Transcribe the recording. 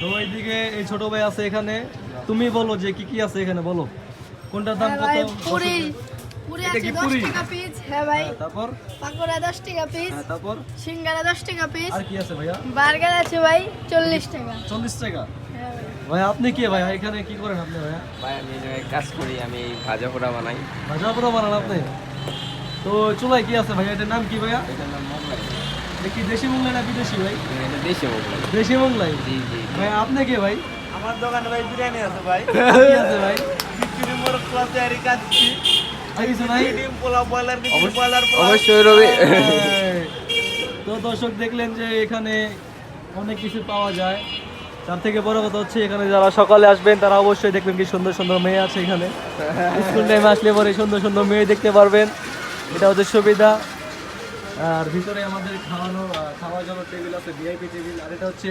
তো এইদিকে এই ছোট ভাই আছে এখানে, তুমি বলো যে কি কি আছে এখানে, বলো কোনটার দাম কত? পুরি পুরি এটা আছে কি 10 পুরি? টাকা পিস। হ্যাঁ ভাই। তারপর পাকোড়া 10 টাকা পিস। তারপর সিঙ্গারা 10 টাকা পিস। আর কি আছে ভাইয়া? বার্গার আছে ভাই 40 টাকা। 40 টাকা। হ্যাঁ ভাই। ভাই আপনি কি ভাই এখানে কি করেন আপনি ভাইয়া? ভাই আমি এই জায়গায় কাজ করি, আমি ভাজা পোড়া বানাই। ভাজা পোড়া বানান আপনি? তো চুলায় কি আছে ভাইয়া, এটার নাম কি ভাইয়া? এটার নাম মোগলাই। এটা কি দেশি মোগলাই না বিদেশি ভাই? এটা দেশি মোগলাই। দেশি মোগলাই। জি জি। ভাই আপনি কে ভাই? আমার দোকানে ভাই বিরিয়ানি আছে ভাই। কি আছে ভাই? খিচুড়ি মোরগ পোলাও তৈরি কাচ্ছি। আর কিছু নাই? ডিম পোলাও, ব্রয়লার খিচুড়ি, ব্রয়লার পোলাও। অবশ্যই রবি। তো দর্শক দেখলেন যে এখানে অনেক কিছু পাওয়া যায়। তার থেকে বড় কথা হচ্ছে এখানে যারা সকালে আসবেন তারা অবশ্যই দেখবেন কি সুন্দর সুন্দর মেয়ে আছে এখানে। স্কুল টাইমে আসলে পরে সুন্দর সুন্দর মেয়ে দেখতে পারবেন, এটা হচ্ছে সুবিধা। আর ভিতরে আমাদের খাওয়ার জন্য টেবিল আছে, ভিআইপি টেবিল। আর এটা হচ্ছে